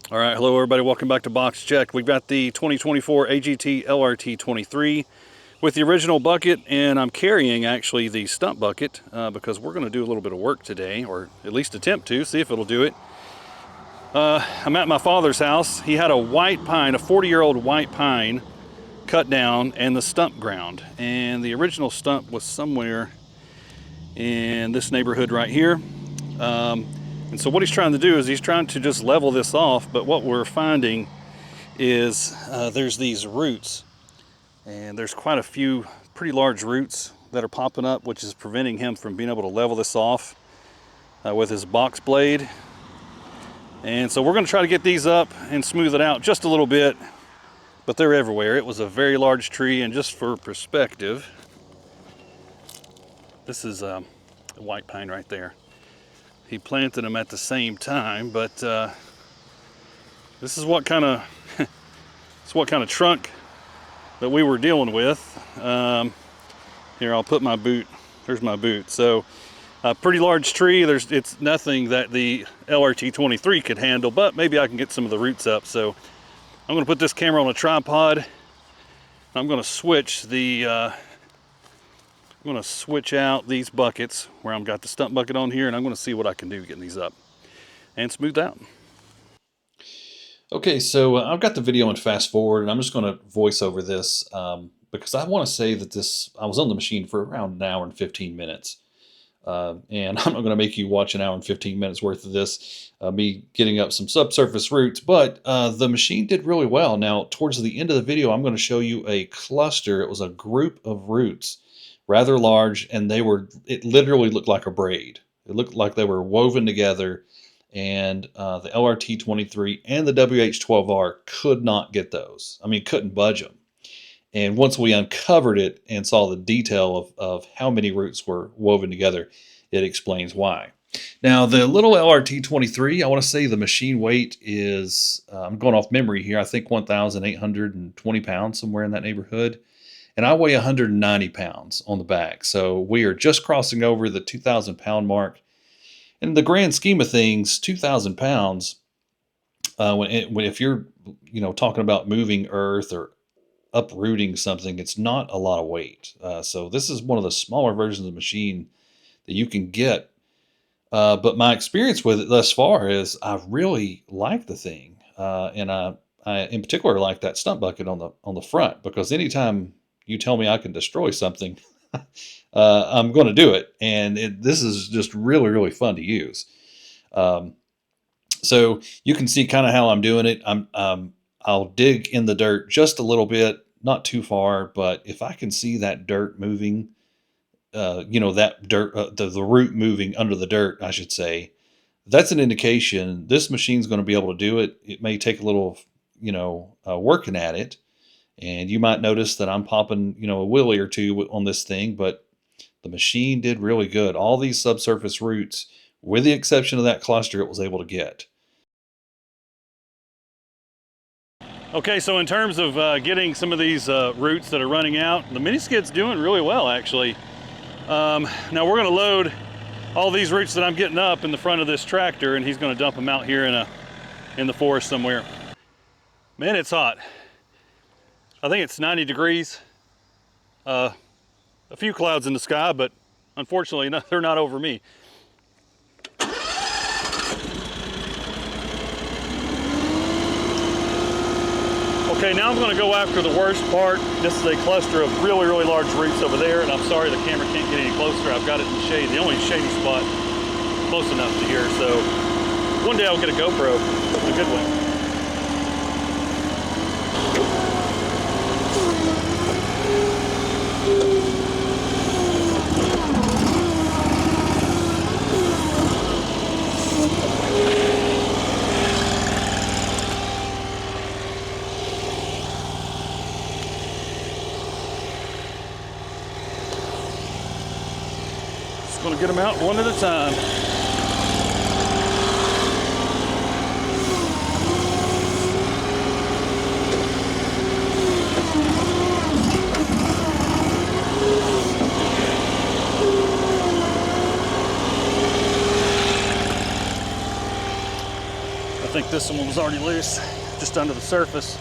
All right, hello everybody, welcome back to Box Check. We've got the 2024 AGT LRT23 with the original bucket, and I'm carrying actually the stump bucket because we're going to do a little bit of work today, or at least attempt to, see if it'll do it. I'm at my father's house. He had a white pine, a 40-year-old white pine cut down and the stump ground, and the original stump was somewhere in this neighborhood right here. And so what he's trying to do is he's trying to just level this off, but what we're finding is there's these roots, and there's quite a few pretty large roots that are popping up, which is preventing him from being able to level this off with his box blade. And so we're going to try to get these up and smooth it out just a little bit, but they're everywhere. It was a very large tree, and just for perspective, this is a white pine right there. He planted them at the same time, but this is what kind of trunk that we were dealing with. Here, I'll put my boot. There's my boot. So a pretty large tree. It's nothing that the LRT23 could handle, but maybe I can get some of the roots up. So I'm going to put this camera on a tripod. I'm going to switch the I'm going to switch out these buckets where I've got the stump bucket on here, and I'm going to see what I can do getting these up and smooth out. Okay, so I've got the video in fast forward, and I'm just going to voice over this because I want to say that I was on the machine for around an hour and 15 minutes. And I'm not going to make you watch an hour and 15 minutes worth of this, me getting up some subsurface roots, but the machine did really well. Now, towards the end of the video, I'm going to show you a cluster. It was a group of roots, rather large, and it literally looked like a braid. It looked like they were woven together, and the LRT23 and the WH12R could not get those. I mean, couldn't budge them. And once we uncovered it and saw the detail of how many roots were woven together, it explains why. Now, the little LRT23, I want to say the machine weight is, I'm going off memory here, I think 1,820 pounds, somewhere in that neighborhood. And I weigh 190 pounds on the back. So we are just crossing over the 2,000 pound mark. In the grand scheme of things, 2,000 pounds, if you're talking about moving earth or uprooting something, it's not a lot of weight. So this is one of the smaller versions of the machine that you can get. But my experience with it thus far is I really like the thing. And I in particular like that stump bucket on the front, because anytime you tell me I can destroy something, I'm going to do it. And this is just really, really fun to use. So you can see kind of how I'm doing it. I'll dig in the dirt just a little bit, not too far, but if I can see that dirt moving, that dirt, the root moving under the dirt, I should say, that's an indication this machine's going to be able to do it. It may take a little, working at it. And you might notice that I'm popping, a wheelie or two on this thing, but the machine did really good. All these subsurface roots, with the exception of that cluster, it was able to get. Okay, so in terms of getting some of these roots that are running out, the mini skid's doing really well, actually. Now we're going to load all these roots that I'm getting up in the front of this tractor, and he's going to dump them out here in the forest somewhere. Man, it's hot. I think it's 90 degrees. A few clouds in the sky, but unfortunately they're not over me. Okay, now I'm going to go after the worst part. This is a cluster of really, really large roots over there, and I'm sorry the camera can't get any closer. I've got it in the shade, the only shady spot close enough to here. So one day I'll get a GoPro, a good one. Just going to get them out one at a time. this one was already loose, just under the surface.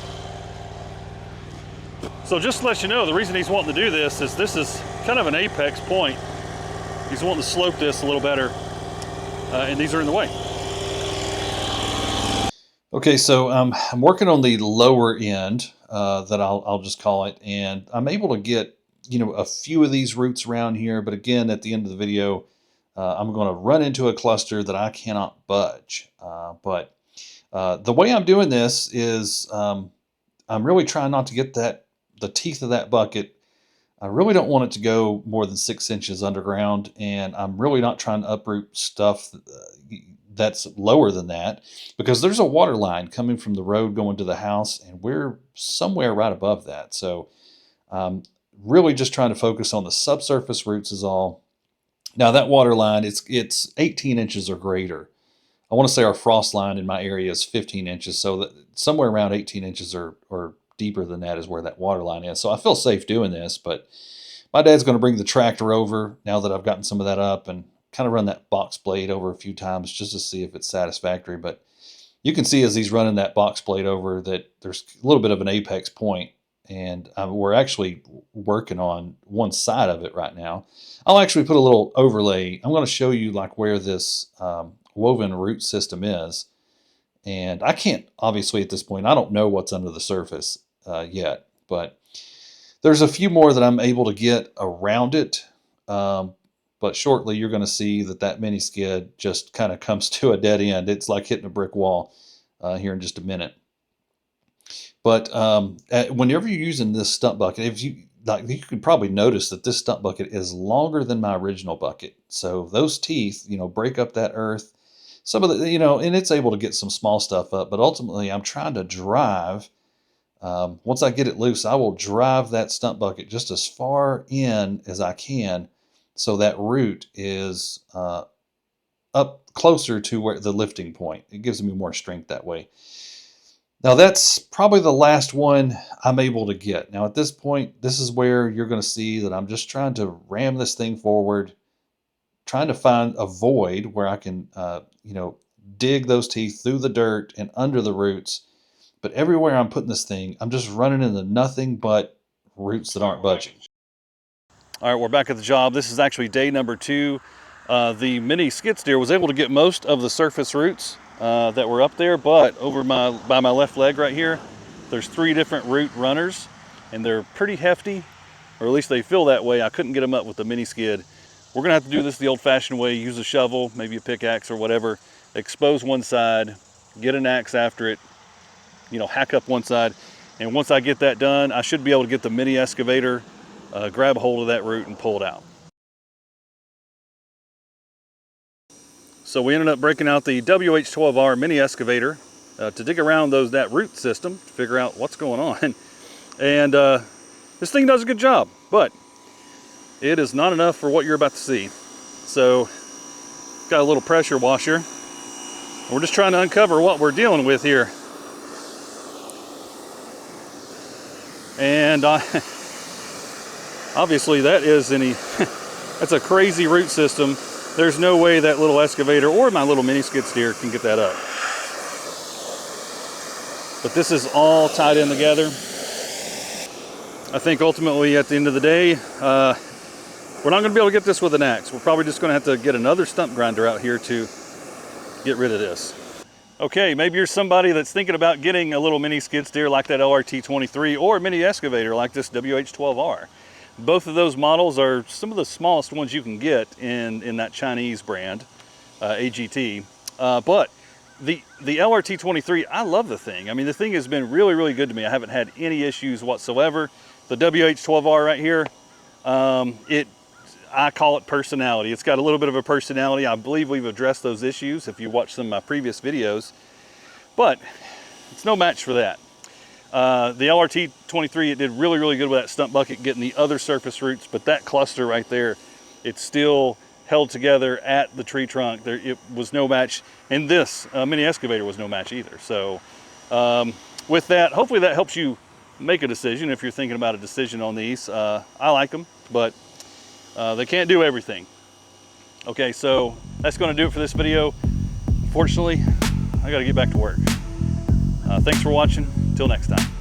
So just to let you know, the reason he's wanting to do this is kind of an apex point. He's wanting to slope this a little better, and these are in the way. Okay, so I'm working on the lower end, that I'll just call it, and I'm able to get, a few of these roots around here. But again, at the end of the video, I'm going to run into a cluster that I cannot budge. But the way I'm doing this is I'm really trying not to get the teeth of that bucket. I really don't want it to go more than 6 inches underground, and I'm really not trying to uproot stuff that's lower than that, because there's a water line coming from the road going to the house, and we're somewhere right above that. So really just trying to focus on the subsurface roots is all. Now that water line, it's 18 inches or greater. I want to say our frost line in my area is 15 inches, so that somewhere around 18 inches or deeper than that is where that water line is. So I feel safe doing this, but my dad's going to bring the tractor over now that I've gotten some of that up, and kind of run that box blade over a few times just to see if it's satisfactory. But you can see as he's running that box blade over that there's a little bit of an apex point, and we're actually working on one side of it right now. I'll actually put a little overlay. I'm going to show you like where this woven root system is. And I can't, obviously at this point, I don't know what's under the surface yet, but there's a few more that I'm able to get around it. But shortly you're going to see that mini skid just kind of comes to a dead end. It's like hitting a brick wall here in just a minute. But whenever you're using this stump bucket, you could probably notice that this stump bucket is longer than my original bucket. So those teeth, break up that earth. Some of the, and it's able to get some small stuff up, but ultimately I'm trying to drive. Once I get it loose, I will drive that stump bucket just as far in as I can, so that root is up closer to where the lifting point. It gives me more strength that way. Now that's probably the last one I'm able to get. Now at this point, this is where you're going to see that I'm just trying to ram this thing forward, trying to find a void where I can, dig those teeth through the dirt and under the roots. But everywhere I'm putting this thing, I'm just running into nothing but roots that aren't budging. All right, we're back at the job. This is actually day number 2. The mini skid steer was able to get most of the surface roots that were up there, but over by my left leg right here, there's 3 different root runners, and they're pretty hefty, or at least they feel that way. I couldn't get them up with the mini skid. We're gonna have to do this the old-fashioned way, use a shovel, maybe a pickaxe or whatever, expose one side, get an axe after it, hack up one side. And once I get that done, I should be able to get the mini excavator, grab a hold of that root and pull it out. So we ended up breaking out the WH12R Mini Excavator to dig around that root system to figure out what's going on. And this thing does a good job, but it is not enough for what you're about to see. So got a little pressure washer. We're just trying to uncover what we're dealing with here. And obviously that's a crazy root system. There's no way that little excavator or my little mini skid steer can get that up. But this is all tied in together. I think ultimately at the end of the day, we're not going to be able to get this with an axe. We're probably just going to have to get another stump grinder out here to get rid of this. Okay, maybe you're somebody that's thinking about getting a little mini skid steer like that LRT23 or a mini excavator like this WH12R. Both of those models are some of the smallest ones you can get in that Chinese brand, AGT. But the LRT23, I love the thing. I mean, the thing has been really, really good to me. I haven't had any issues whatsoever. The WH12R right here, I call it personality. It's got a little bit of a personality. I believe we've addressed those issues if you watch some of my previous videos, but it's no match for that. The LRT23, it did really, really good with that stump bucket, getting the other surface roots, but that cluster right there, it's still held together at the tree trunk. It was no match, and this mini excavator was no match either. So with that, hopefully that helps you make a decision if you're thinking about a decision on these. I like them, but they can't do everything. Okay, so that's going to do it for this video. Unfortunately, I got to get back to work. Thanks for watching. Till next time.